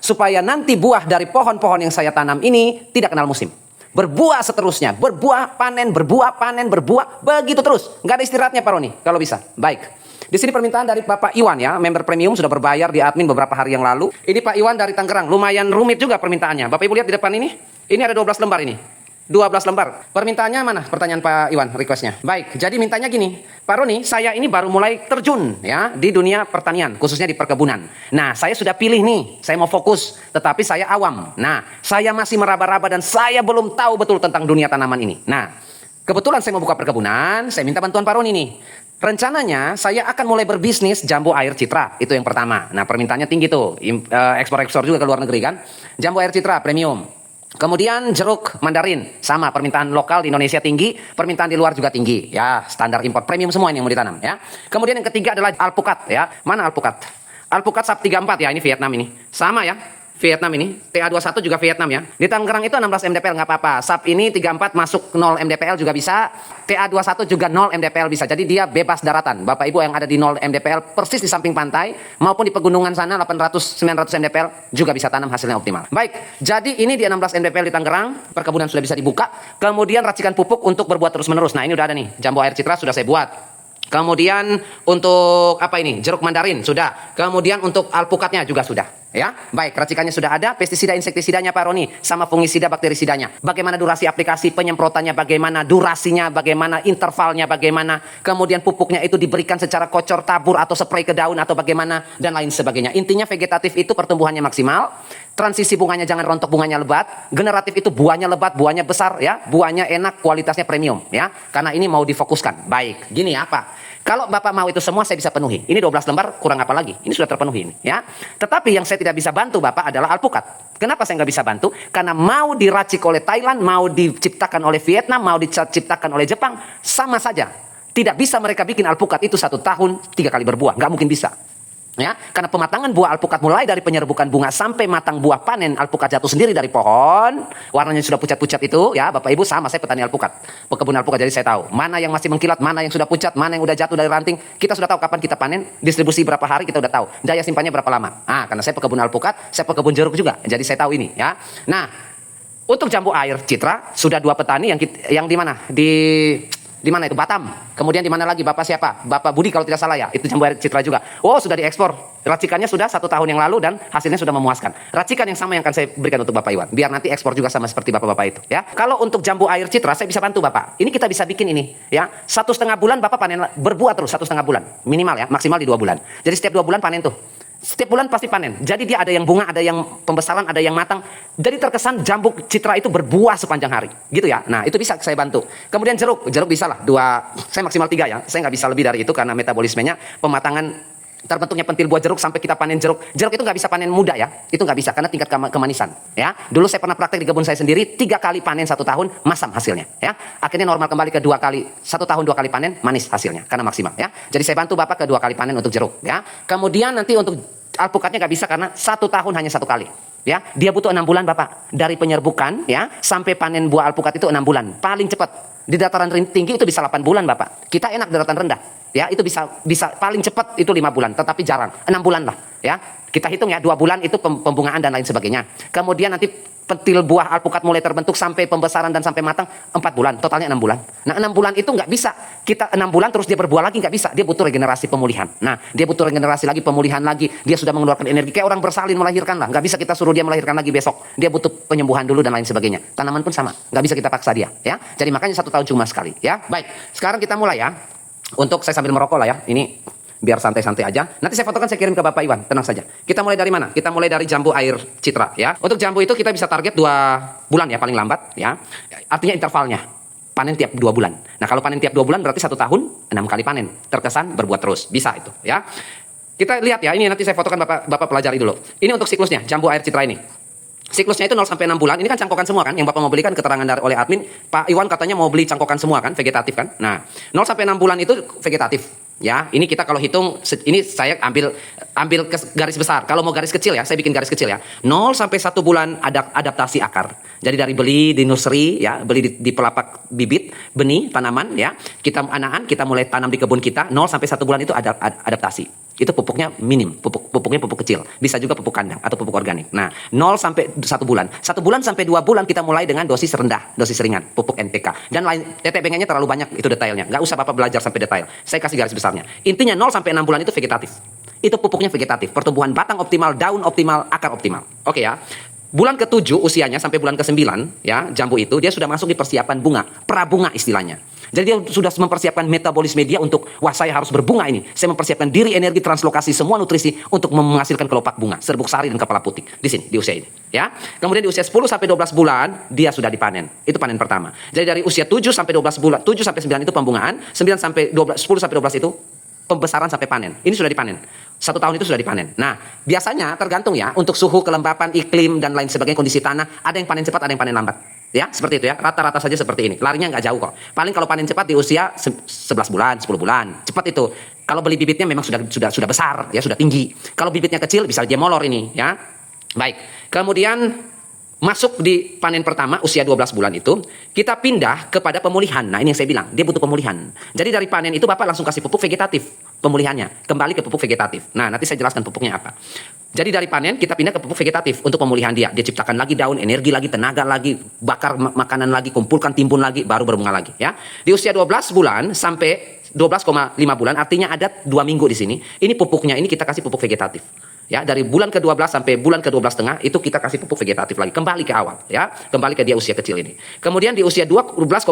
supaya nanti buah dari pohon-pohon yang saya tanam ini tidak kenal musim. Berbuah seterusnya, berbuah, panen, berbuah, begitu terus. Nggak ada istirahatnya Pak Roni, kalau bisa. Baik. Di sini permintaan dari Bapak Iwan ya, member premium sudah berbayar di admin beberapa hari yang lalu. Ini Pak Iwan dari Tangerang, lumayan rumit juga permintaannya. Bapak Ibu lihat di depan ini ada 12 lembar ini. 12 lembar. Permintaannya mana? Pertanyaan Pak Iwan, requestnya. Baik, jadi mintanya gini, Pak Roni, saya ini baru mulai terjun ya di dunia pertanian, khususnya di perkebunan. Nah, saya sudah pilih nih, saya mau fokus, tetapi saya awam. Nah, saya masih meraba-raba dan saya belum tahu betul tentang dunia tanaman ini. Nah, kebetulan saya mau buka perkebunan, saya minta bantuan Pak Roni nih. Rencananya saya akan mulai berbisnis jambu air citra, itu yang pertama. Nah, permintaannya tinggi tuh, ekspor-ekspor juga ke luar negeri kan. Jambu air citra premium. Kemudian jeruk mandarin, sama permintaan lokal di Indonesia tinggi, permintaan di luar juga tinggi. Ya, standar import premium semua ini yang mau ditanam ya. Kemudian yang ketiga adalah alpukat ya. Mana alpukat? Alpukat SAP 34 ya, ini Vietnam ini. Sama ya. Vietnam ini, TA21 juga Vietnam ya. Di Tangerang itu 16 mdpl nggak apa-apa. SAP ini 34 masuk 0 mdpl juga bisa. TA21 juga 0 mdpl bisa. Jadi dia bebas daratan. Bapak Ibu yang ada di 0 mdpl persis di samping pantai maupun di pegunungan sana 800-900 mdpl juga bisa tanam, hasilnya optimal. Baik, jadi ini di 16 mdpl di Tangerang, perkebunan sudah bisa dibuka. Kemudian racikan pupuk untuk berbuat terus-menerus. Nah, ini udah ada nih, jambu air citra sudah saya buat. Kemudian untuk apa ini? Jeruk mandarin sudah. Kemudian untuk alpukatnya juga sudah. Ya, baik, racikannya sudah ada, pestisida insektisidanya Pak Roni, sama fungisida bakterisidanya. Bagaimana durasi aplikasi penyemprotannya, bagaimana durasinya, bagaimana intervalnya, bagaimana kemudian pupuknya itu diberikan secara kocor, tabur atau spray ke daun atau bagaimana dan lain sebagainya. Intinya vegetatif itu pertumbuhannya maksimal, transisi bunganya jangan rontok, bunganya lebat, generatif itu buahnya lebat, buahnya besar ya, buahnya enak, kualitasnya premium ya. Karena ini mau difokuskan. Baik, gini ya Pak. Kalau Bapak mau itu semua saya bisa penuhi. Ini 12 lembar kurang apa lagi? Ini sudah terpenuhi ini, ya. Tetapi yang saya tidak bisa bantu Bapak adalah alpukat. Kenapa saya nggak bisa bantu? Karena mau diracik oleh Thailand, mau diciptakan oleh Vietnam, mau diciptakan oleh Jepang, sama saja. Tidak bisa mereka bikin alpukat itu 1 tahun 3 kali berbuah. Nggak mungkin bisa. Ya, karena pematangan buah alpukat mulai dari penyerbukan bunga sampai matang buah panen alpukat jatuh sendiri dari pohon, warnanya sudah pucat-pucat itu ya Bapak Ibu, sama saya petani alpukat, pekebun alpukat, jadi saya tahu mana yang masih mengkilat, mana yang sudah pucat, mana yang udah jatuh dari ranting, kita sudah tahu kapan kita panen, distribusi berapa hari kita udah tahu, daya simpannya berapa lama. Karena saya pekebun alpukat, saya pekebun jeruk juga, jadi saya tahu ini ya. Nah, untuk jambu air citra sudah 2 petani yang di mana? Di mana itu? Batam. Kemudian di mana lagi? Bapak siapa? Bapak Budi kalau tidak salah ya. Itu jambu air citra juga. Oh, sudah diekspor. Racikannya sudah 1 tahun yang lalu dan hasilnya sudah memuaskan. Racikan yang sama yang akan saya berikan untuk Bapak Iwan. Biar nanti ekspor juga sama seperti Bapak-bapak itu. Ya. Kalau untuk jambu air citra saya bisa bantu Bapak. Ini kita bisa bikin ini. Ya. 1,5 bulan Bapak panen, berbuah terus 1,5 bulan. Minimal ya. Maksimal di 2 bulan. Jadi setiap 2 bulan panen tuh. Setiap bulan pasti panen. Jadi dia ada yang bunga, ada yang pembesaran, ada yang matang. Jadi terkesan jambu citra itu berbuah sepanjang hari. Gitu ya. Nah, itu bisa saya bantu. Kemudian jeruk bisa lah 2, saya maksimal 3 ya. Saya nggak bisa lebih dari itu karena metabolismenya, pematangan terbentuknya pentil buah jeruk sampai kita panen jeruk. Jeruk itu nggak bisa panen muda ya. Itu nggak bisa karena tingkat kemanisan. Ya. Dulu saya pernah praktek di kebun saya sendiri 3 kali panen 1 tahun masam hasilnya. Ya. Akhirnya normal kembali ke 2 kali, 1 tahun 2 kali panen manis hasilnya karena maksimal. Ya. Jadi saya bantu Bapak ke 2 kali panen untuk jeruk. Ya. Kemudian nanti untuk alpukatnya nggak bisa karena 1 tahun hanya 1 kali. Ya. Dia butuh 6 bulan Bapak. Dari penyerbukan ya sampai panen buah alpukat itu 6 bulan. Paling cepat. Di dataran tinggi itu bisa 8 bulan Bapak. Kita enak daratan rendah. Ya, itu bisa paling cepat itu 5 bulan, tetapi jarang. 6 bulan lah, ya. Kita hitung ya, 2 bulan itu pembungaan dan lain sebagainya. Kemudian nanti pentil buah alpukat mulai terbentuk sampai pembesaran dan sampai matang 4 bulan, totalnya 6 bulan. Nah, 6 bulan itu nggak bisa kita 6 bulan terus dia berbuah lagi, nggak bisa. Dia butuh regenerasi pemulihan. Nah, dia butuh regenerasi lagi, pemulihan lagi. Dia sudah mengeluarkan energi kayak orang bersalin melahirkan lah. Nggak bisa kita suruh dia melahirkan lagi besok. Dia butuh penyembuhan dulu dan lain sebagainya. Tanaman pun sama, nggak bisa kita paksa dia, ya. Jadi makanya 1 tahun cuma sekali, ya. Baik, sekarang kita mulai ya. Untuk saya sambil merokok lah ya. Ini biar santai-santai aja. Nanti saya fotokan, saya kirim ke Bapak Iwan. Tenang saja. Kita mulai dari mana? Kita mulai dari jambu air citra ya. Untuk jambu itu kita bisa target 2 bulan ya paling lambat ya. Artinya intervalnya. Panen tiap 2 bulan. Nah, kalau panen tiap 2 bulan berarti 1 tahun 6 kali panen. Terkesan berbuat terus. Bisa itu ya. Kita lihat ya. Ini nanti saya fotokan Bapak pelajari dulu. Ini untuk siklusnya jambu air citra ini. Siklusnya itu 0 sampai 6 bulan. Ini kan cangkokan semua kan. Yang Bapak mau belikan keterangan oleh admin. Pak Iwan katanya mau beli cangkokan semua kan. Vegetatif kan. Nah, 0 sampai 6 bulan itu vegetatif. Ya, ini kita kalau hitung, ini saya ambil garis besar. Kalau mau garis kecil ya, saya bikin garis kecil ya. 0 sampai 1 bulan ada adaptasi akar. Jadi dari beli di nursery ya, beli di pelapak bibit, benih, tanaman ya. Kita mulai tanam di kebun kita. 0 sampai 1 bulan itu ada adaptasi. Itu pupuknya minim, pupuknya pupuk kecil. Bisa juga pupuk kandang atau pupuk organik. Nah, 0 sampai 1 bulan. 1 bulan sampai 2 bulan kita mulai dengan dosis rendah, dosis ringan, pupuk NPK. Dan lain TTP-nya terlalu banyak itu detailnya. Nggak usah Bapak belajar sampai detail. Saya kasih garis besarnya. Intinya 0 sampai 6 bulan itu vegetatif. Itu pupuknya vegetatif. Pertumbuhan batang optimal, daun optimal, akar optimal. Oke ya. Bulan ke-7 usianya sampai bulan ke-9 ya, jambu itu dia sudah masuk di persiapan bunga, prabunga istilahnya. Jadi dia sudah mempersiapkan metabolisme dia untuk, wah saya harus berbunga ini. Saya mempersiapkan diri, energi, translokasi, semua nutrisi untuk menghasilkan kelopak bunga, serbuk sari dan kepala putih. Di sini, di usia ini. Ya. Kemudian di usia 10 sampai 12 bulan, dia sudah dipanen. Itu panen pertama. Jadi dari usia 7 sampai 12 bulan, 7 sampai 9 itu pembungaan, 9 sampai 12, 10 sampai 12 itu pembesaran sampai panen. Ini sudah dipanen. 1 tahun itu sudah dipanen. Nah, biasanya tergantung ya, untuk suhu, kelembapan, iklim, dan lain sebagainya, kondisi tanah, ada yang panen cepat, ada yang panen lambat. Ya, seperti itu ya. Rata-rata saja seperti ini. Larinya nggak jauh kok. Paling kalau panen cepat di usia 11 bulan, 10 bulan. Cepat itu. Kalau beli bibitnya memang sudah besar, ya sudah tinggi. Kalau bibitnya kecil bisa dia molor ini, ya. Baik. Kemudian masuk di panen pertama usia 12 bulan itu, kita pindah kepada pemulihan. Nah, ini yang saya bilang, dia butuh pemulihan. Jadi dari panen itu Bapak langsung kasih pupuk vegetatif, pemulihannya. Kembali ke pupuk vegetatif. Nah, nanti saya jelaskan pupuknya apa. Jadi dari panen kita pindah ke pupuk vegetatif untuk pemulihan dia. Dia ciptakan lagi daun, energi lagi, tenaga lagi, bakar makanan lagi, kumpulkan timbun lagi, baru berbunga lagi, ya. Di usia 12 bulan sampai 12,5 bulan, artinya ada 2 minggu di sini. Ini pupuknya, ini kita kasih pupuk vegetatif. Ya, dari bulan ke-12 sampai bulan ke-12 setengah itu kita kasih pupuk vegetatif lagi, kembali ke awal, ya, kembali ke dia usia kecil ini. Kemudian di usia 12,5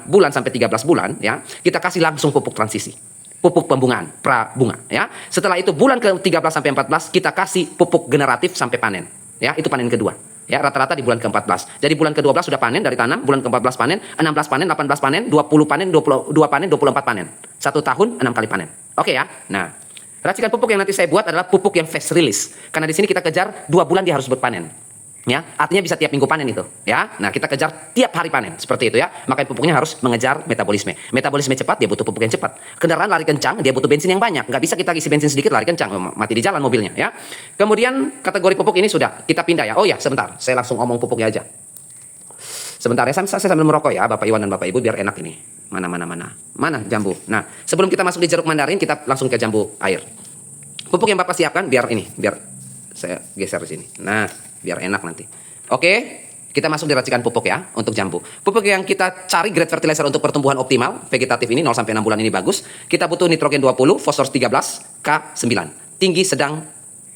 bulan sampai 13 bulan, ya, kita kasih langsung pupuk transisi, pupuk pembungaan, prabunga, ya. Setelah itu bulan ke-13 sampai 14 kita kasih pupuk generatif sampai panen, ya, itu panen kedua. Ya, rata-rata di bulan ke-14. Jadi bulan ke-12 sudah panen dari tanam, bulan ke-14 panen, 16 panen, 18 panen, 20 panen, 22 panen, 24 panen. 1 tahun 6 kali panen. Oke ya. Nah, racikan pupuk yang nanti saya buat adalah pupuk yang fast release. Karena di sini kita kejar 2 bulan dia harus berpanen. Ya, artinya bisa tiap minggu panen itu, ya. Nah, kita kejar tiap hari panen, seperti itu ya. Makanya pupuknya harus mengejar metabolisme. Metabolisme cepat, dia butuh pupuk yang cepat. Kendaraan lari kencang, dia butuh bensin yang banyak. Nggak bisa kita isi bensin sedikit lari kencang, mati di jalan mobilnya, ya. Kemudian kategori pupuk ini sudah kita pindah ya. Oh ya, sebentar, saya langsung ngomong pupuknya aja. Sebentar ya, saya sambil merokok ya, Bapak Iwan dan Bapak Ibu, biar enak ini. Mana jambu. Nah, sebelum kita masuk di jeruk mandarin, kita langsung ke jambu air. Pupuk yang Bapak siapkan, biar saya geser di sini. Nah, biar enak nanti. Oke, kita masuk di racikan pupuk ya, untuk jambu. Pupuk yang kita cari grade fertilizer untuk pertumbuhan optimal, vegetatif ini 0 sampai 6 bulan ini bagus. Kita butuh nitrogen 20, fosfor 13, K9. Tinggi, sedang,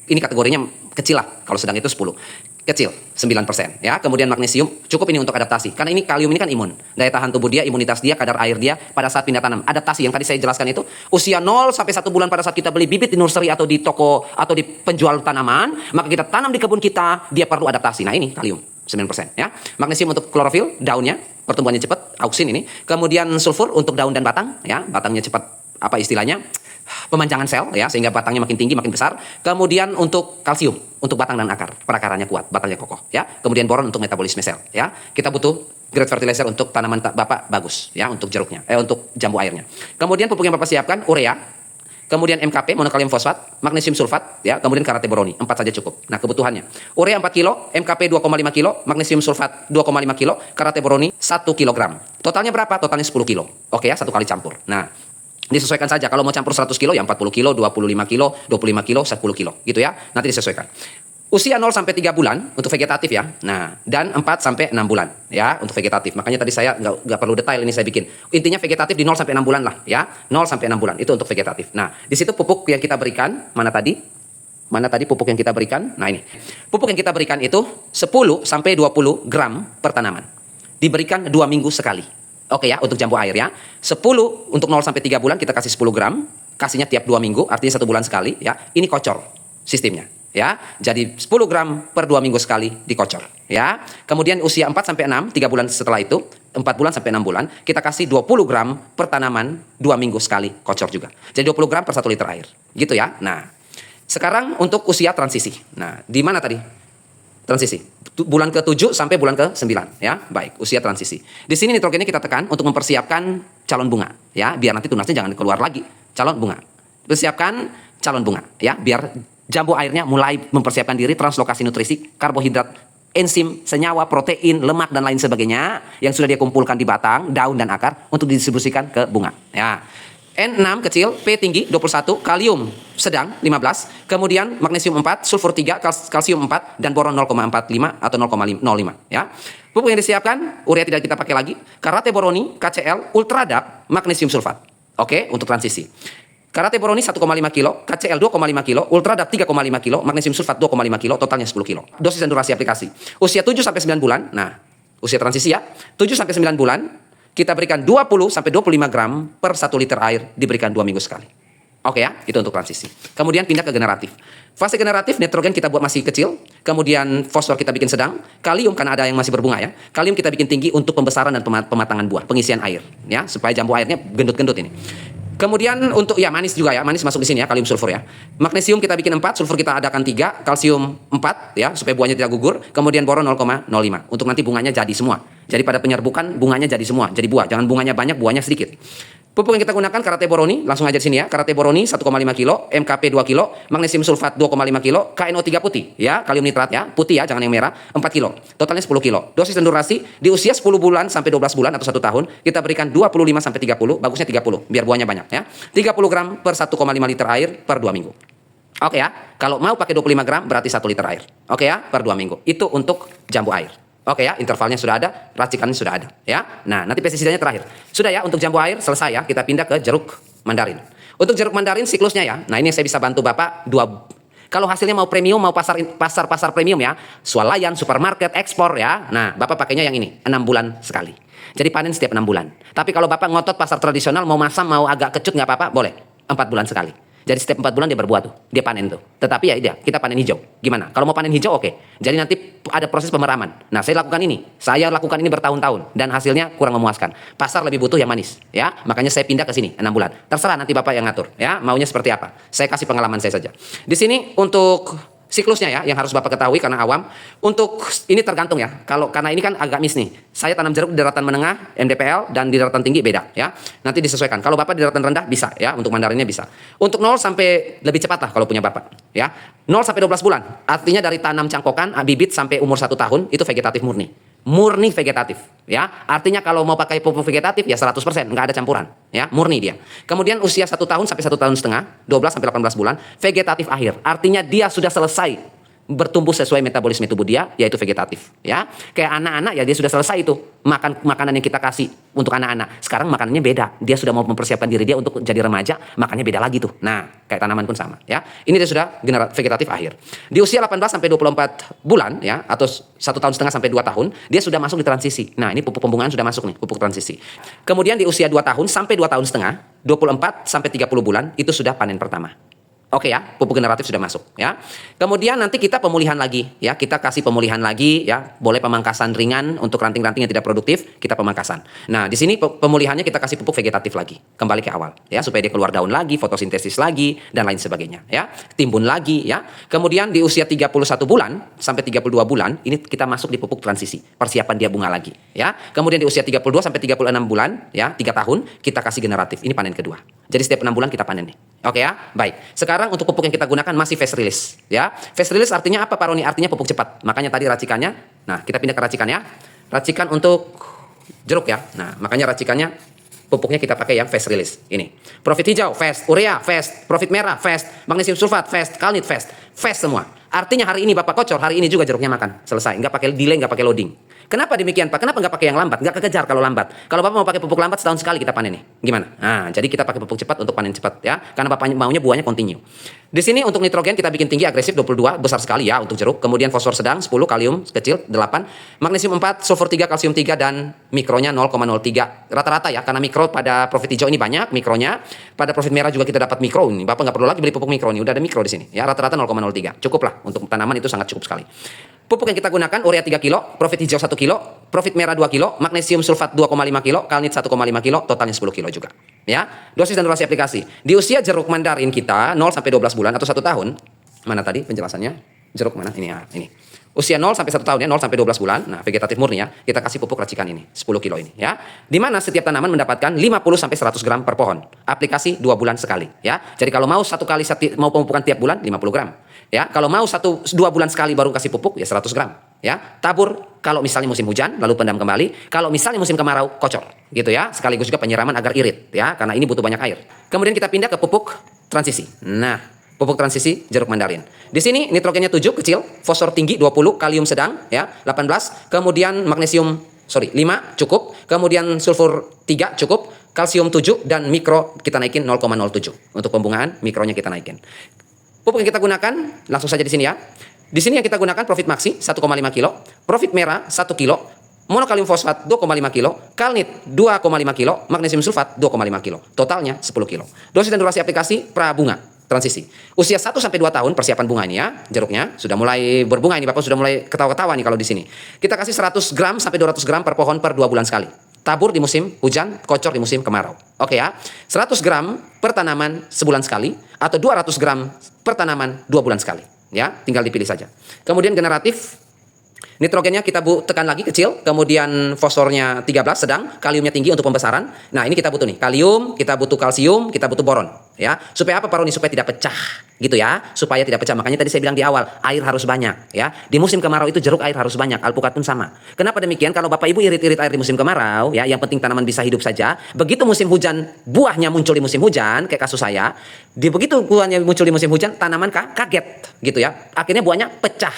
ini kategorinya kecil lah, kalau sedang itu 10. Kecil, 9%. Ya. Kemudian magnesium, cukup ini untuk adaptasi. Karena ini kalium ini kan imun. Daya tahan tubuh dia, imunitas dia, kadar air dia pada saat pindah tanam. Adaptasi yang tadi saya jelaskan itu, usia 0 sampai 1 bulan pada saat kita beli bibit di nursery atau di toko atau di penjual tanaman, maka kita tanam di kebun kita, dia perlu adaptasi. Nah ini kalium, 9%. Ya. Magnesium untuk klorofil, daunnya, pertumbuhannya cepat, auksin ini. Kemudian sulfur untuk daun dan batang, ya, batangnya cepat, apa istilahnya? Pemanjangan sel ya, sehingga batangnya makin tinggi makin besar. Kemudian untuk kalsium untuk batang dan akar, perakarannya kuat, batangnya kokoh ya. Kemudian boron untuk metabolisme sel ya. Kita butuh grade fertilizer untuk tanaman Bapak bagus ya, untuk jeruknya, untuk jambu airnya. Kemudian pupuk yang Bapak siapkan urea, kemudian MKP monokalium fosfat, magnesium sulfat ya, kemudian karate boroni, 4 saja cukup. Nah, kebutuhannya urea 4 kilo, MKP 2,5 kilo, magnesium sulfat 2,5 kilo, karate boroni 1 kilogram. Totalnya berapa? Totalnya 10 kilo. Oke ya, 1 kali campur. Nah, disesuaikan saja, kalau mau campur 100 kilo ya 40 kilo, 25 kilo, 25 kilo, 10 kilo gitu ya, nanti disesuaikan. Usia 0 sampai 3 bulan untuk vegetatif ya, nah, dan 4 sampai 6 bulan ya untuk vegetatif. Makanya tadi saya nggak perlu detail ini saya bikin, intinya vegetatif di 0 sampai 6 bulan lah ya, 0 sampai 6 bulan itu untuk vegetatif. Nah, di situ pupuk yang kita berikan, mana tadi pupuk yang kita berikan, nah ini pupuk yang kita berikan itu 10 sampai 20 gram per tanaman, diberikan 2 minggu sekali. Oke ya, untuk jambu air ya. 10 untuk 0 sampai 3 bulan kita kasih 10 gram. Kasihnya tiap 2 minggu, artinya 1 bulan sekali ya. Ini kocor sistemnya ya. Jadi 10 gram per 2 minggu sekali dikocor ya. Kemudian usia 4 sampai 6, 3 bulan setelah itu, 4 bulan sampai 6 bulan, kita kasih 20 gram per tanaman 2 minggu sekali kocor juga. Jadi 20 gram per 1 liter air. Gitu ya. Nah, sekarang untuk usia transisi. Nah, di mana tadi? Transisi bulan ke-7 sampai bulan ke-9 ya. Baik, usia transisi. Di sini nitrogennya kita tekan untuk mempersiapkan calon bunga ya, biar nanti tunasnya jangan keluar lagi. Calon bunga. Persiapkan calon bunga ya, biar jambu airnya mulai mempersiapkan diri, translokasi nutrisi, karbohidrat, enzim, senyawa, protein, lemak dan lain sebagainya yang sudah dia kumpulkan di batang, daun dan akar untuk didistribusikan ke bunga ya. N6 kecil, P tinggi 21, kalium sedang 15, kemudian magnesium 4, sulfur 3, kalsium 4, dan boron 0,45 atau 0,05 ya. Pupuk yang disiapkan, urea tidak kita pakai lagi, karate boroni, KCl, ultradap, magnesium sulfat. Oke, untuk transisi. Karate boroni 1,5 kilo, KCl 2,5 kilo, ultradap 3,5 kilo, magnesium sulfat 2,5 kilo, totalnya 10 kilo. Dosis dan durasi aplikasi. Usia 7-9 bulan, nah usia transisi ya, 7-9 bulan, kita berikan 20-25 gram per 1 liter air, diberikan 2 minggu sekali. Oke ya, itu untuk transisi. Kemudian pindah ke generatif. Fase generatif, nitrogen kita buat masih kecil, kemudian fosfor kita bikin sedang, kalium karena ada yang masih berbunga ya, kalium kita bikin tinggi untuk pembesaran dan pematangan buah, pengisian air, ya, supaya jambu airnya gendut-gendut ini. Kemudian untuk ya manis juga ya, manis masuk di sini ya, kalium sulfur ya. Magnesium kita bikin 4, sulfur kita adakan 3, kalsium 4 ya, supaya buahnya tidak gugur. Kemudian boron 0,05 untuk nanti bunganya jadi semua. Jadi pada penyerbukan bunganya jadi semua, jadi buah. Jangan bunganya banyak, buahnya sedikit. Pupuk yang kita gunakan karate boroni, langsung aja di sini ya. Karate boroni 1,5 kilo, MKP 2 kilo, magnesium sulfat 2,5 kilo, KNO3 putih ya, kalium nitrat ya, putih ya, jangan yang merah, 4 kilo. Totalnya 10 kilo. Dosis dan durasi di usia 10 bulan sampai 12 bulan atau 1 tahun, kita berikan 25 sampai 30, bagusnya 30 biar buahnya banyak ya. 30 gram per 1,5 liter air per 2 minggu. Oke ya, kalau mau pakai 25 gram berarti 1 liter air. Oke ya, per 2 minggu. Itu untuk jambu air. Oke ya, intervalnya sudah ada, racikannya sudah ada ya. Nah, nanti pestisidanya terakhir. Sudah ya, untuk jambu air selesai ya, kita pindah ke jeruk mandarin. Untuk jeruk mandarin siklusnya ya. Nah, ini saya bisa bantu Bapak kalau hasilnya mau premium, mau pasar premium ya, swalayan, supermarket, ekspor ya. Nah, Bapak pakainya yang ini, 6 bulan sekali. Jadi panen setiap 6 bulan. Tapi kalau Bapak ngotot pasar tradisional, mau masam, mau agak kecut nggak apa-apa, boleh. 4 bulan sekali. Jadi setiap 4 bulan dia berbuah tuh, dia panen tuh. Tetapi ya kita panen hijau. Gimana? Kalau mau panen hijau oke. Jadi nanti ada proses pemeraman. Nah, saya lakukan ini. Saya lakukan ini bertahun-tahun dan hasilnya kurang memuaskan. Pasar lebih butuh yang manis, ya. Makanya saya pindah ke sini 6 bulan. Terserah nanti Bapak yang ngatur, ya. Maunya seperti apa? Saya kasih pengalaman saya saja. Di sini untuk siklusnya ya, yang harus Bapak ketahui karena awam. Untuk ini tergantung ya. Karena ini kan agak miss nih. Saya tanam jeruk di daratan menengah, MDPL, dan di daratan tinggi beda ya. Nanti disesuaikan. Kalau Bapak di daratan rendah bisa ya, untuk mandarinnya bisa. Untuk 0 sampai lebih cepat lah kalau punya Bapak ya. 0 sampai 12 bulan. Artinya dari tanam cangkokan, bibit sampai umur 1 tahun itu vegetatif murni. Murni vegetatif ya. Artinya kalau mau pakai pupuk vegetatif ya 100%, nggak ada campuran ya, murni dia. Kemudian usia 1 tahun sampai 1 tahun setengah, 12 sampai 18 bulan, vegetatif akhir. Artinya dia sudah selesai bertumbuh sesuai metabolisme tubuh dia, yaitu vegetatif ya. Kayak anak-anak ya, dia sudah selesai itu makan makanan yang kita kasih untuk anak-anak. Sekarang makanannya beda, dia sudah mau mempersiapkan diri dia untuk jadi remaja, makannya beda lagi tuh. Nah, kayak tanaman pun sama ya. Ini dia sudah vegetatif akhir. Di usia 18 sampai 24 bulan ya, atau 1 tahun setengah sampai 2 tahun, dia sudah masuk di transisi. Nah, ini pupuk pembungaan sudah masuk nih, pupuk transisi. Kemudian di usia 2 tahun sampai 2 tahun setengah, 24 sampai 30 bulan itu sudah panen pertama. Oke ya, pupuk generatif sudah masuk ya. Kemudian nanti kita pemulihan lagi ya, kita kasih pemulihan lagi ya. Boleh pemangkasan ringan untuk ranting-ranting yang tidak produktif, kita pemangkasan. Nah, di sini pemulihannya kita kasih pupuk vegetatif lagi, kembali ke awal ya, supaya dia keluar daun lagi, fotosintesis lagi dan lain sebagainya ya. Timbun lagi ya. Kemudian di usia 31 bulan sampai 32 bulan ini kita masuk di pupuk transisi, persiapan dia bunga lagi ya. Kemudian di usia 32 sampai 36 bulan ya, 3 tahun kita kasih generatif. Ini panen kedua. Jadi setiap 6 bulan kita panen nih. Oke ya, baik. Sekarang untuk pupuk yang kita gunakan masih fast release ya. Fast release artinya apa Pak Roni? Artinya pupuk cepat. Makanya tadi racikannya. Nah, kita pindah ke racikan ya. Racikan untuk jeruk ya. Nah, makanya racikannya pupuknya kita pakai yang fast release. Ini. Profit hijau fast, urea fast, profit merah fast, magnesium sulfat fast, kalnit fast. Fast semua. Artinya hari ini Bapak kocor, hari ini juga jeruknya makan. Selesai. Nggak pakai delay, nggak pakai loading. Kenapa demikian Pak? Kenapa nggak pakai yang lambat? Nggak kekejar kalau lambat. Kalau Bapak mau pakai pupuk lambat setahun sekali kita panen nih. Gimana? Nah, jadi kita pakai pupuk cepat untuk panen cepat ya. Karena Bapak maunya buahnya continue. Di sini untuk nitrogen kita bikin tinggi, agresif 22, besar sekali ya untuk jeruk. Kemudian fosfor sedang 10, kalium kecil 8, magnesium 4, sulfur 3, kalsium 3 dan mikronya 0,03. Rata-rata ya, karena mikro pada profit hijau ini banyak mikronya. Pada profit merah juga kita dapat mikro ini. Bapak nggak perlu lagi beli pupuk mikro ini, udah ada mikro di sini. Ya, rata-rata 0,03. Cukup lah untuk tanaman itu sangat cukup sekali. Pupuk yang kita gunakan urea 3 kilo, profit hijau 1 kilo, profit merah 2 kilo, magnesium sulfat 2,5 kilo, kalnit 1,5 kilo, totalnya 10 kilo juga. Ya, dosis dan durasi aplikasi. Di usia jeruk mandarin kita 0 sampai 12 bulan atau 1 tahun. Mana tadi penjelasannya? Jeruk mana? Ini ya, ini. Usia 0 sampai 1 tahun ya, 0 sampai 12 bulan. Nah, vegetatif murni ya. Kita kasih pupuk racikan ini, 10 kilo ini ya. Di mana setiap tanaman mendapatkan 50 sampai 100 gram per pohon. Aplikasi 2 bulan sekali ya. Jadi kalau mau 1 kali mau pemupukan tiap bulan 50 gram. Ya, kalau mau 1-2 bulan sekali baru kasih pupuk ya 100 gram. Ya, tabur kalau misalnya musim hujan lalu pendam kembali. Kalau misalnya musim kemarau kocor, gitu ya. Sekaligus juga penyiraman agar irit ya, karena ini butuh banyak air. Kemudian kita pindah ke pupuk transisi. Nah, pupuk transisi jeruk mandarin. Di sini nitrogennya 7 kecil, fosfor tinggi 20, kalium sedang ya 18, kemudian magnesium 5 cukup, kemudian sulfur 3 cukup, kalsium 7 dan mikro kita naikin 0,07. Untuk pembungaan mikronya kita naikin. Pupuk yang kita gunakan langsung saja di sini ya. Di sini yang kita gunakan Profit Maxi 1,5 kilo, Profit Merah 1 kilo, monokalium fosfat 2,5 kilo, Kalnit 2,5 kilo, magnesium sulfat 2,5 kilo. Totalnya 10 kilo. Dosis dan durasi aplikasi prabunga transisi. Usia 1 sampai 2 tahun persiapan bunga ini ya. Jeruknya sudah mulai berbunga ini Bapak, sudah mulai ketawa-ketawa nih kalau di sini. Kita kasih 100 gram sampai 200 gram per pohon per 2 bulan sekali. Tabur di musim hujan, kocor di musim kemarau. Oke ya. 100 gram per tanaman sebulan sekali atau 200 gram per tanaman 2 bulan sekali. Ya, tinggal dipilih saja. Kemudian generatif, nitrogennya kita tekan lagi kecil, kemudian fosfornya 13 sedang, kaliumnya tinggi untuk pembesaran. Nah, ini kita butuh nih, kalium, kita butuh kalsium, kita butuh boron, ya. Supaya apa Pak Roni? Supaya tidak pecah, gitu ya. Supaya tidak pecah. Makanya tadi saya bilang di awal, air harus banyak, ya. Di musim kemarau itu jeruk air harus banyak, alpukat pun sama. Kenapa demikian? Kalau Bapak Ibu irit-irit air di musim kemarau, ya, yang penting tanaman bisa hidup saja. Begitu musim hujan, buahnya muncul di musim hujan, kayak kasus saya. Begitu buahnya muncul di musim hujan, tanaman kaget, gitu ya. Akhirnya buahnya pecah.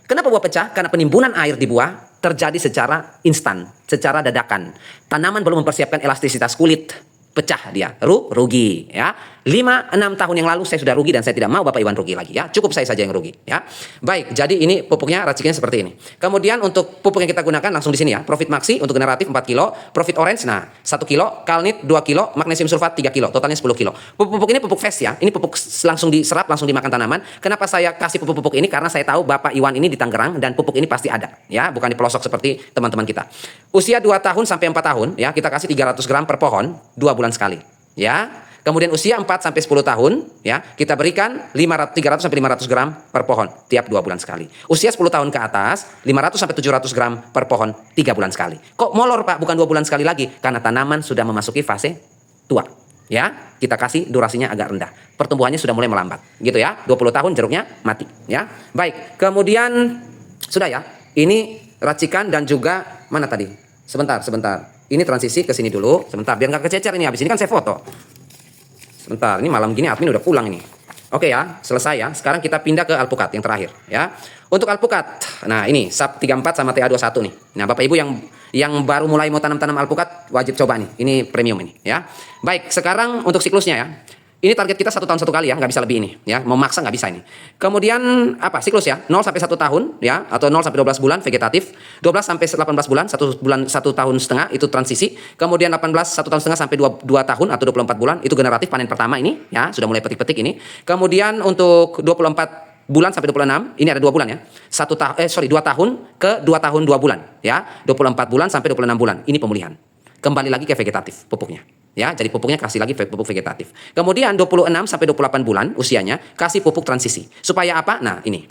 Kenapa buah pecah? Karena penimbunan air di buah terjadi secara instan, secara dadakan. Tanaman belum mempersiapkan elastisitas kulit, pecah dia, rugi ya. 5-6 tahun yang lalu saya sudah rugi dan saya tidak mau Bapak Iwan rugi lagi ya. Cukup saya saja yang rugi ya. Baik, jadi ini pupuknya racikannya seperti ini. Kemudian untuk pupuk yang kita gunakan langsung di sini ya. Profit Maxi untuk generatif 4 kilo, Profit Orange 1 kilo, Kalnit 2 kilo, magnesium sulfat 3 kilo, totalnya 10 kilo. Pupuk ini pupuk fresh ya. Ini pupuk langsung diserap, langsung dimakan tanaman. Kenapa saya kasih pupuk-pupuk ini? Karena saya tahu Bapak Iwan ini di Tangerang dan pupuk ini pasti ada ya, bukan di pelosok seperti teman-teman kita. Usia 2 tahun sampai 4 tahun ya, kita kasih 300 gram per pohon 2 bulan sekali ya. Kemudian usia 4 sampai 10 tahun ya, kita berikan 300 sampai 500 gram per pohon tiap 2 bulan sekali. Usia 10 tahun ke atas 500 sampai 700 gram per pohon 3 bulan sekali. Kok molor Pak, bukan 2 bulan sekali lagi? Karena tanaman sudah memasuki fase tua. Ya, kita kasih durasinya agak rendah. Pertumbuhannya sudah mulai melambat. Gitu ya. 20 tahun jeruknya mati ya. Baik, kemudian sudah ya. Ini racikan dan juga mana tadi? Sebentar. Ini transisi ke sini dulu. Sebentar, biar nggak kececer ini. Habis ini kan saya foto. Sebentar, ini malam gini admin udah pulang ini. Oke ya, selesai ya. Sekarang kita pindah ke alpukat yang terakhir ya. Untuk alpukat, nah ini SAP 34 sama TA21 nih. Nah Bapak Ibu yang baru mulai mau tanam alpukat wajib coba nih. Ini premium ini ya. Baik, sekarang untuk siklusnya ya. Ini target kita 1 tahun 1 kali ya, nggak bisa lebih ini ya. Mau maksa nggak bisa ini. Kemudian apa siklus ya? 0 sampai 1 tahun ya, atau 0 sampai 12 bulan vegetatif, 12 sampai 18 bulan, 1 tahun setengah itu transisi. Kemudian 18 1 tahun setengah sampai 2 tahun atau 24 bulan itu generatif panen pertama ini ya, sudah mulai petik-petik ini. Kemudian untuk 24 bulan sampai 26, ini ada 2 bulan ya. 2 tahun ke 2 tahun 2 bulan ya. 24 bulan sampai 26 bulan. Ini pemulihan. Kembali lagi ke vegetatif pupuknya. Ya, jadi pupuknya kasih lagi pupuk vegetatif. Kemudian 26 sampai 28 bulan usianya kasih pupuk transisi. Supaya apa? Nah, ini.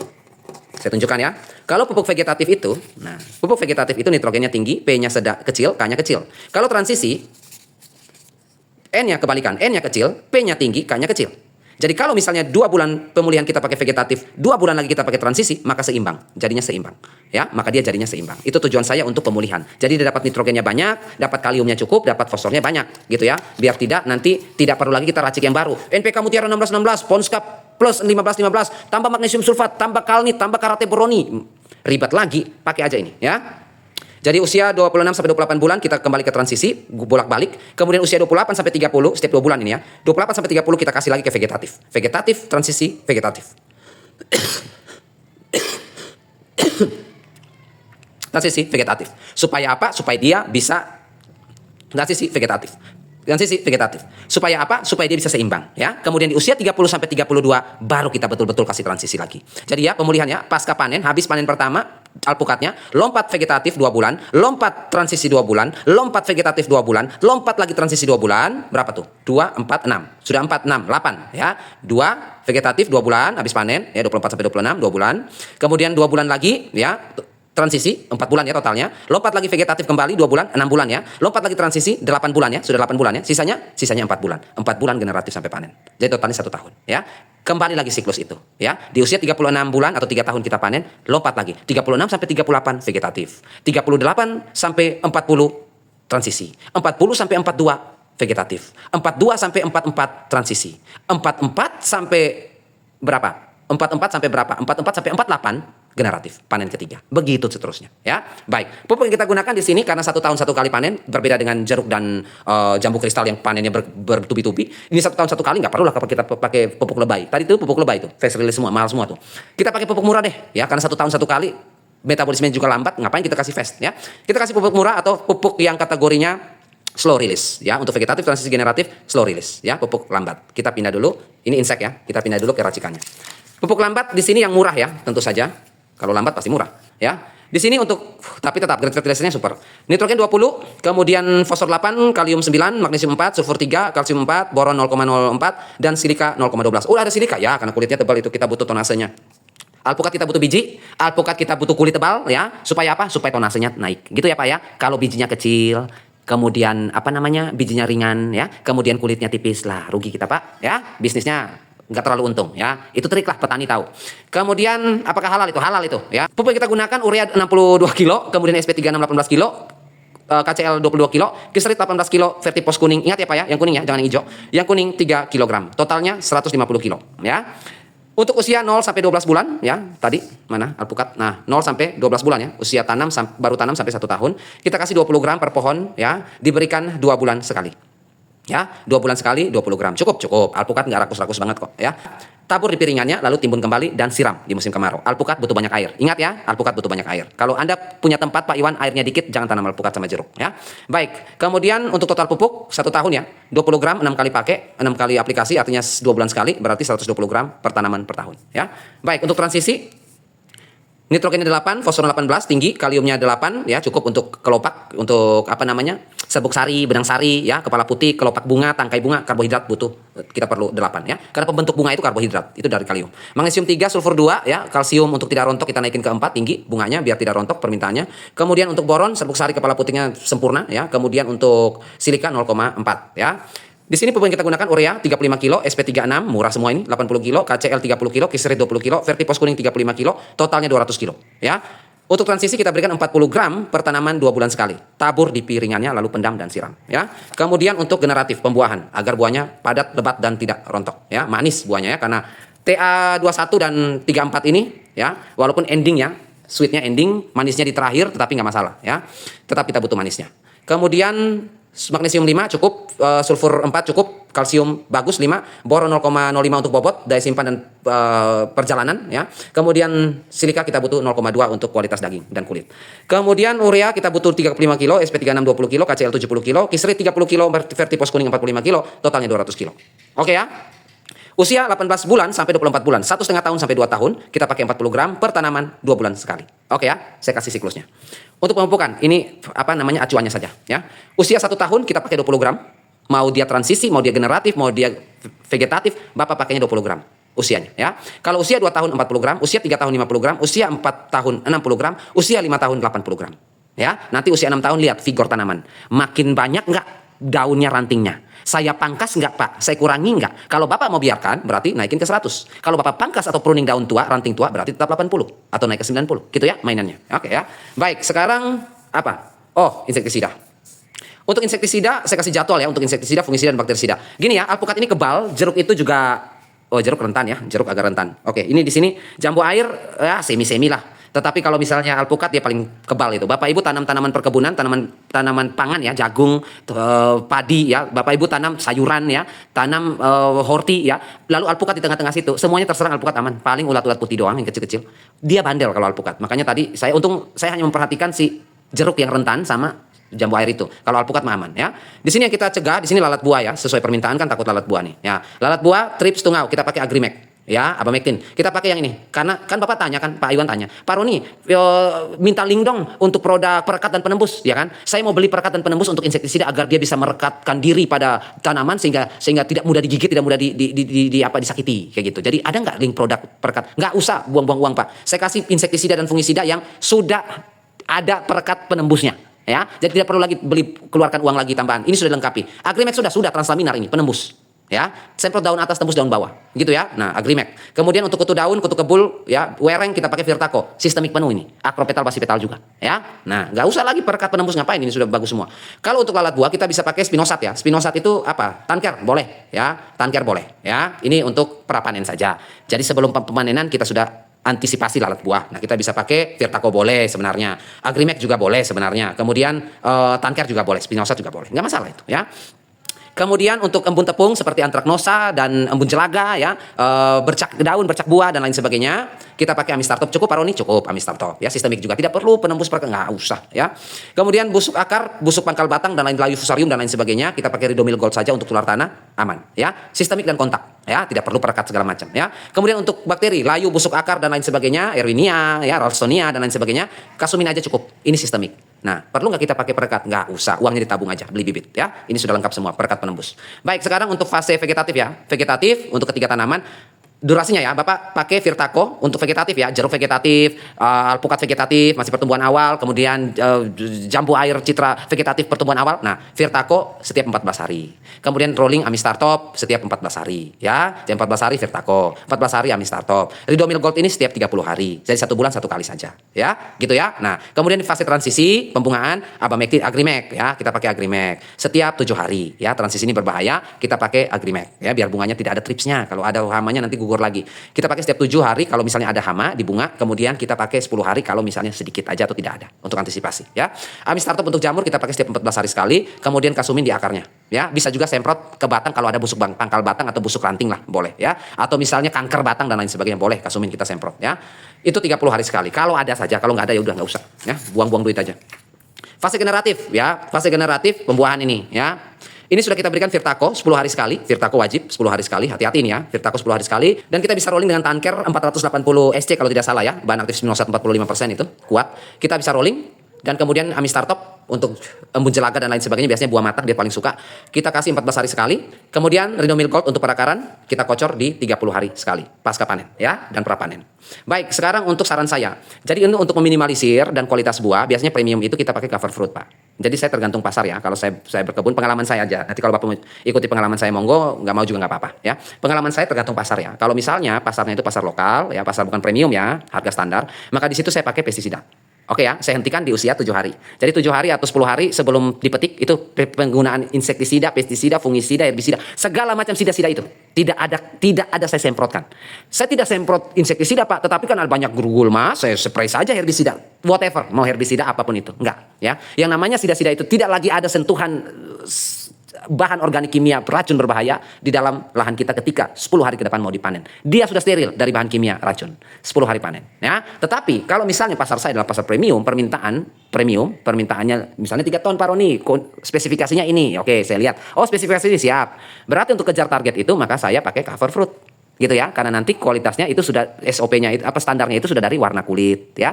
Saya tunjukkan ya. Kalau pupuk vegetatif itu, nah, pupuk vegetatif itu nitrogennya tinggi, P-nya kecil, K-nya kecil. Kalau transisi N-nya kebalikan, N-nya kecil, P-nya tinggi, K-nya kecil. Jadi kalau misalnya 2 bulan pemulihan kita pakai vegetatif, 2 bulan lagi kita pakai transisi, maka seimbang. Jadinya seimbang. Ya, maka dia jadinya seimbang. Itu tujuan saya untuk pemulihan. Jadi dia dapat nitrogennya banyak, dapat kaliumnya cukup, dapat fosfornya banyak, gitu ya. Biar tidak tidak perlu lagi kita racik yang baru. NPK Mutiara 1616, Ponskap plus 1515, tambah magnesium sulfat, tambah kalnit, tambah karate boroni. Ribet lagi, pakai aja ini, ya. Jadi usia 26 sampai 28 bulan kita kembali ke transisi, bolak-balik. Kemudian usia 28 sampai 30 setiap 2 bulan ini ya. 28 sampai 30 kita kasih lagi ke vegetatif. Vegetatif, transisi, vegetatif. Transisi vegetatif. Supaya apa? Supaya dia bisa transisi vegetatif. Transisi vegetatif. Supaya apa? Supaya dia bisa seimbang ya. Kemudian di usia 30 sampai 32 baru kita betul-betul kasih transisi lagi. Jadi ya pemulihan ya, pasca panen, habis panen pertama alpukatnya, lompat vegetatif 2 bulan, lompat transisi 2 bulan, lompat vegetatif 2 bulan, lompat lagi transisi 2 bulan, berapa tuh? 2, 4, 6. Sudah 4, 6, 8 ya. 2 vegetatif 2 bulan habis panen ya, 24 sampai 26 2 bulan. Kemudian 2 bulan lagi ya, transisi 4 bulan ya totalnya. Lompat lagi vegetatif kembali 2 bulan, 6 bulan ya. Lompat lagi transisi 8 bulan ya, sudah 8 bulan ya. Sisanya 4 bulan. 4 bulan generatif sampai panen. Jadi totalnya 1 tahun ya. Kembali lagi siklus itu, ya. Di usia 36 bulan atau 3 tahun kita panen, lompat lagi. 36 sampai 38 vegetatif. 38 sampai 40 transisi. 40 sampai 42 vegetatif. 42 sampai 44 transisi. 44 sampai berapa? 44 sampai berapa? 44 sampai 48 generatif, panen ketiga. Begitu seterusnya, ya. Baik, pupuk yang kita gunakan di sini karena 1 tahun 1 kali panen, berbeda dengan jeruk dan jambu kristal yang panennya bertubi-tubi. Ini 1 tahun 1 kali, nggak perlu lah kita pakai pupuk lebay. Tadi itu pupuk lebay itu, fast release semua, mahal semua tuh. Kita pakai pupuk murah deh, ya, karena 1 tahun 1 kali, metabolisme juga lambat, ngapain kita kasih fast, ya. Kita kasih pupuk murah atau pupuk yang kategorinya slow release, ya. Untuk vegetatif, transisi generatif, slow release, ya, pupuk lambat. Kita pindah dulu, ini insek ya, kita pindah dulu ke racikannya. Pupuk lambat di sini yang murah ya, tentu saja. Kalau lambat pasti murah, ya. Di sini untuk, tapi tetap grade fertilizernya super. Nitrogen 20, kemudian fosfor 8, kalium 9, magnesium 4, sulfur 3, kalsium 4, boron 0,04, dan silika 0,12. Oh, ada silika ya, karena kulitnya tebal itu kita butuh tonasenya. Alpukat kita butuh biji, alpukat kita butuh kulit tebal, ya. Supaya apa? Supaya tonasenya naik. Gitu ya Pak ya. Kalau bijinya kecil, kemudian apa namanya, bijinya ringan, ya. Kemudian kulitnya tipis, lah rugi kita Pak, ya. Bisnisnya nggak terlalu untung, ya. Itu trik lah, petani tahu. Kemudian apakah halal itu? Halal itu, ya. Pupuk yang kita gunakan urea 62 kilo, kemudian SP36 18 kilo, KCL 22 kilo, Kiserit 18 kilo, Vertipos kuning. Ingat ya Pak ya, yang kuning ya, jangan yang hijau. Yang kuning 3 kilogram. Totalnya 150 kilo, ya. Untuk usia 0 sampai 12 bulan, ya. Tadi mana alpukat? Nah, 0 sampai 12 bulan ya. Usia tanam baru tanam sampai 1 tahun. Kita kasih 20 gram per pohon, ya. Diberikan 2 bulan sekali. Ya, 2 bulan sekali 20 gram. Cukup. Alpukat nggak rakus-rakus banget kok, ya. Tabur di piringannya, lalu timbun kembali dan siram di musim kemarau. Alpukat butuh banyak air. Ingat ya, alpukat butuh banyak air. Kalau Anda punya tempat Pak Iwan airnya dikit, jangan tanam alpukat sama jeruk, ya. Baik, kemudian untuk total pupuk 1 tahun ya, 20 gram 6 kali pakai, 6 kali aplikasi, artinya 2 bulan sekali, berarti 120 gram per tanaman per tahun, ya. Baik, untuk transisi nitrogennya 8, fosfor 18 tinggi, kaliumnya 8 ya, cukup untuk kelopak, untuk apa namanya? Serbuk sari, benang sari ya, kepala putih, kelopak bunga, tangkai bunga, karbohidrat butuh, kita perlu 8 ya. Karena pembentuk bunga itu karbohidrat, itu dari kalium. Magnesium 3, sulfur 2 ya, kalsium untuk tidak rontok kita naikin ke 4 tinggi bunganya biar tidak rontok permintaannya. Kemudian untuk boron, serbuk sari, kepala putihnya sempurna ya. Kemudian untuk silika 0,4 ya. Di sini pupuk yang kita gunakan urea 35 kilo, SP36 murah semua ini 80 kilo, KCL 30 kilo, Kiserit 20 kilo, Vertipos kuning 35 kilo, totalnya 200 kilo ya. Untuk transisi kita berikan 40 gram per tanaman 2 bulan sekali. Tabur di piringannya lalu pendam dan siram ya. Kemudian untuk generatif pembuahan agar buahnya padat, lebat dan tidak rontok ya. Manis buahnya ya karena TA21 dan 34 ini ya, walaupun endingnya sweetnya ending, manisnya di terakhir tetapi nggak masalah ya. Tetap kita butuh manisnya. Kemudian magnesium 5 cukup, sulfur 4 cukup, kalsium bagus 5, boron 0,05 untuk bobot, daya simpan dan perjalanan ya. Kemudian silika kita butuh 0,2 untuk kualitas daging dan kulit. Kemudian urea kita butuh 35 kilo, SP36 20 kilo, KCL 70 kilo, Kiserit 30 kilo, Vertipos kuning 45 kilo, totalnya 200 kilo. Oke ya. Usia 18 bulan sampai 24 bulan, 1,5 tahun sampai 2 tahun, kita pakai 40 gram per tanaman 2 bulan sekali. Oke ya, saya kasih siklusnya. Untuk pemupukan, ini apa namanya acuannya saja ya. Usia 1 tahun kita pakai 20 gram. Mau dia transisi, mau dia generatif, mau dia vegetatif, Bapak pakainya 20 gram usianya ya. Kalau usia 2 tahun 40 gram, usia 3 tahun 50 gram, usia 4 tahun 60 gram, usia 5 tahun 80 gram. Ya, nanti usia 6 tahun lihat vigor tanaman. Makin banyak enggak daunnya, rantingnya. Saya pangkas enggak Pak? Saya kurangi enggak? Kalau Bapak mau biarkan berarti naikin ke 100. Kalau Bapak pangkas atau pruning daun tua, ranting tua berarti tetap 80 atau naik ke 90. Gitu ya mainannya. Oke ya. Baik, sekarang apa? Oh, insektisida. Untuk insektisida saya kasih jadwal ya, untuk insektisida, fungisida dan bakterisida. Gini ya, alpukat ini kebal, jeruk itu juga jeruk rentan ya, jeruk agak rentan. Oke, ini di sini jambu air ya semi-semi lah. Tetapi kalau misalnya alpukat dia paling kebal itu. Bapak Ibu tanam tanaman perkebunan, tanaman pangan ya, jagung, padi ya. Bapak Ibu tanam sayuran ya, tanam horti ya. Lalu alpukat di tengah-tengah situ, semuanya terserang alpukat aman. Paling ulat-ulat putih doang yang kecil-kecil. Dia bandel kalau alpukat. Makanya tadi saya hanya memperhatikan si jeruk yang rentan sama jambu air itu. Kalau alpukat mah aman ya. Di sini yang kita cegah, di sini lalat buah ya. Sesuai permintaan kan takut lalat buah nih. Ya, lalat buah, trips tungau kita pakai Agrimek. Ya, Abamectin. Kita pakai yang ini. Karena kan Bapak tanya kan, Pak Iwan tanya, Pak Roni, minta link dong untuk produk perekat dan penembus, ya kan? Saya mau beli perekat dan penembus untuk insektisida agar dia bisa merekatkan diri pada tanaman sehingga tidak mudah digigit, tidak mudah disakiti kayak gitu. Jadi ada nggak link produk perekat? Nggak usah buang-buang uang Pak. Saya kasih insektisida dan fungisida yang sudah ada perekat penembusnya. Ya, jadi tidak perlu lagi keluarkan uang lagi tambahan. Ini sudah dilengkapi. Agrimex sudah Translaminar ini penembus. ya. Semprot daun atas tembus daun bawah, gitu ya. Nah, Agrimek. Kemudian untuk kutu daun, kutu kebul, ya, wereng kita pakai Virtaco, sistemik penuh ini. Akropetal, basipetal juga, ya. Nah, nggak usah lagi perekat penembus, ngapain, ini sudah bagus semua. Kalau untuk lalat buah kita bisa pakai spinosat ya. Spinosat itu apa? Tanker boleh, ya. Tanker boleh, ya. Ini untuk prapanen saja. Jadi sebelum pemanenan kita sudah antisipasi lalat buah. Nah, kita bisa pakai Virtaco boleh sebenarnya. Agrimek juga boleh sebenarnya. Kemudian Tanker juga boleh, spinosat juga boleh. Nggak masalah itu, ya. Kemudian untuk embun tepung seperti antraknosa dan embun jelaga ya, bercak daun, bercak buah dan lain sebagainya, kita pakai Amistartop. Cukup Pak Roni? Cukup Amistartop. Ya, sistemik juga tidak perlu penembus nggak usah ya. Kemudian busuk akar, busuk pangkal batang dan lain layu fusarium dan lain sebagainya, kita pakai Ridomil Gold saja untuk tular tanah, aman ya. Sistemik dan kontak ya, tidak perlu perekat segala macam ya. Kemudian untuk bakteri, layu, busuk akar dan lain sebagainya, Erwinia ya, Ralstonia dan lain sebagainya, Kasumin aja cukup. Ini sistemik. Nah, perlu nggak kita pakai perekat? Nggak usah, uangnya ditabung aja, beli bibit ya. Ini sudah lengkap semua, perekat penembus. Baik, sekarang untuk fase vegetatif ya. Vegetatif untuk ketiga tanaman. Durasinya ya, Bapak pakai Virtaco untuk vegetatif ya, jeruk vegetatif, alpukat vegetatif, masih pertumbuhan awal, kemudian jambu air citra vegetatif pertumbuhan awal. Nah, Virtaco setiap 14 hari. Kemudian rolling Amistartop setiap 14 hari ya. Setiap 14 hari Virtaco, 14 hari Amistartop. Ridomil Gold ini setiap 30 hari. Jadi 1 bulan 1 kali saja ya. Gitu ya. Nah, kemudian di fase transisi pembungaan Agrimek ya, kita pakai Agrimek setiap 7 hari ya. Transisi ini berbahaya, kita pakai Agrimek ya, biar bunganya tidak ada tripsnya. Kalau ada hamanya nanti gugur lagi. Kita pakai setiap 7 hari kalau misalnya ada hama di bunga, kemudian kita pakai 10 hari kalau misalnya sedikit aja atau tidak ada, untuk antisipasi ya. Amistartop untuk jamur kita pakai setiap 14 hari sekali, kemudian Kasumin di akarnya ya. Bisa juga semprot ke batang kalau ada busuk pangkal batang atau busuk ranting lah, boleh ya. Atau misalnya kanker batang dan lain sebagainya, boleh Kasumin kita semprot ya. Itu 30 hari sekali. Kalau ada saja, kalau nggak ada ya udah nggak usah ya, buang-buang duit aja. Fase generatif ya, fase generatif pembuahan ini ya. Ini sudah kita berikan Virtaco 10 hari sekali, Virtaco wajib 10 hari sekali, hati-hati ini ya, Virtaco 10 hari sekali. Dan kita bisa rolling dengan Tanker 480 SC kalau tidak salah ya, bahan aktif spinosat 45% itu, kuat. Kita bisa rolling, dan kemudian Amistartop untuk embun jelaga dan lain sebagainya, biasanya buah matak dia paling suka. Kita kasih 14 hari sekali, kemudian Ridomil Gold untuk perakaran, kita kocor di 30 hari sekali, pasca panen ya, dan prapanen. Baik, sekarang untuk saran saya. Jadi ini untuk meminimalisir dan kualitas buah, biasanya premium itu kita pakai cover fruit Pak. Jadi saya tergantung pasar ya. Kalau saya berkebun, pengalaman saya aja. Nanti kalau Bapak mau ikuti pengalaman saya, monggo. Nggak mau juga nggak apa-apa ya. Pengalaman saya tergantung pasar ya. Kalau misalnya pasarnya itu pasar lokal ya, pasar bukan premium ya, harga standar, maka di situ saya pakai pestisida. Oke ya, saya hentikan di usia 7 hari. Jadi 7 hari atau 10 hari sebelum dipetik itu penggunaan insektisida, pestisida, fungisida, herbisida, segala macam sida-sida itu. Tidak ada saya semprotkan. Saya tidak semprot insektisida Pak, tetapi kan ada banyak gulma, saya spray saja herbisida, whatever, mau herbisida apapun itu. Enggak, ya. Yang namanya sida-sida itu tidak lagi ada sentuhan bahan organik kimia beracun berbahaya di dalam lahan kita ketika 10 hari ke depan mau dipanen. Dia sudah steril dari bahan kimia racun 10 hari panen ya. Tetapi kalau misalnya pasar saya adalah pasar premium, permintaannya misalnya 3 ton Pak Roni, spesifikasinya ini. Oke, saya lihat. Oh, spesifikasi ini siap. Berarti untuk kejar target itu maka saya pakai cover fruit. Gitu ya, karena nanti kualitasnya itu sudah SOP-nya itu, apa standarnya itu sudah dari warna kulit ya,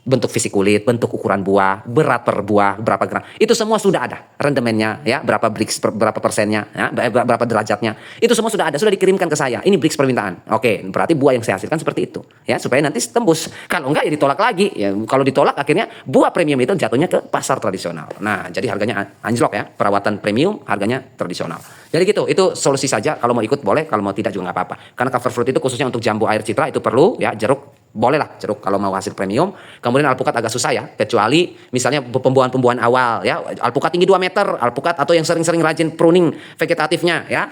bentuk fisik kulit, bentuk ukuran buah, berat per buah, berapa gram, itu semua sudah ada rendemennya ya, berapa Brix, berapa persennya ya, berapa derajatnya, itu semua sudah ada, sudah dikirimkan ke saya. Ini Brix permintaan. Oke, berarti buah yang saya hasilkan seperti itu ya, supaya nanti tembus. Kalau enggak ya ditolak lagi ya. Kalau ditolak akhirnya buah premium itu jatuhnya ke pasar tradisional. Nah, jadi harganya anjlok ya, perawatan premium harganya tradisional. Jadi gitu, itu solusi saja. Kalau mau ikut boleh, kalau mau tidak juga nggak apa-apa. Karena cover fruit itu khususnya untuk jambu air citra itu perlu ya, jeruk boleh lah, jeruk kalau mau hasil premium. Kemudian alpukat agak susah ya, kecuali misalnya pembuahan awal ya, alpukat tinggi 2 meter, alpukat atau yang sering-sering rajin pruning vegetatifnya ya,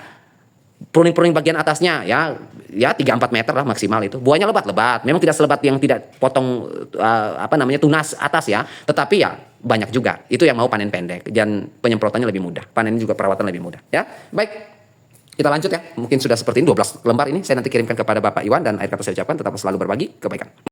pruning bagian atasnya ya 3-4 meter lah maksimal itu. Buahnya lebat, memang tidak selebat yang tidak potong tunas atas ya, tetapi ya banyak juga. Itu yang mau panen pendek dan penyemprotannya lebih mudah. Panen juga perawatan lebih mudah ya. Baik, kita lanjut ya. Mungkin sudah seperti ini 12 lembar ini saya nanti kirimkan kepada Bapak Iwan, dan akhir kata saya ucapkan tetap selalu berbagi kebaikan.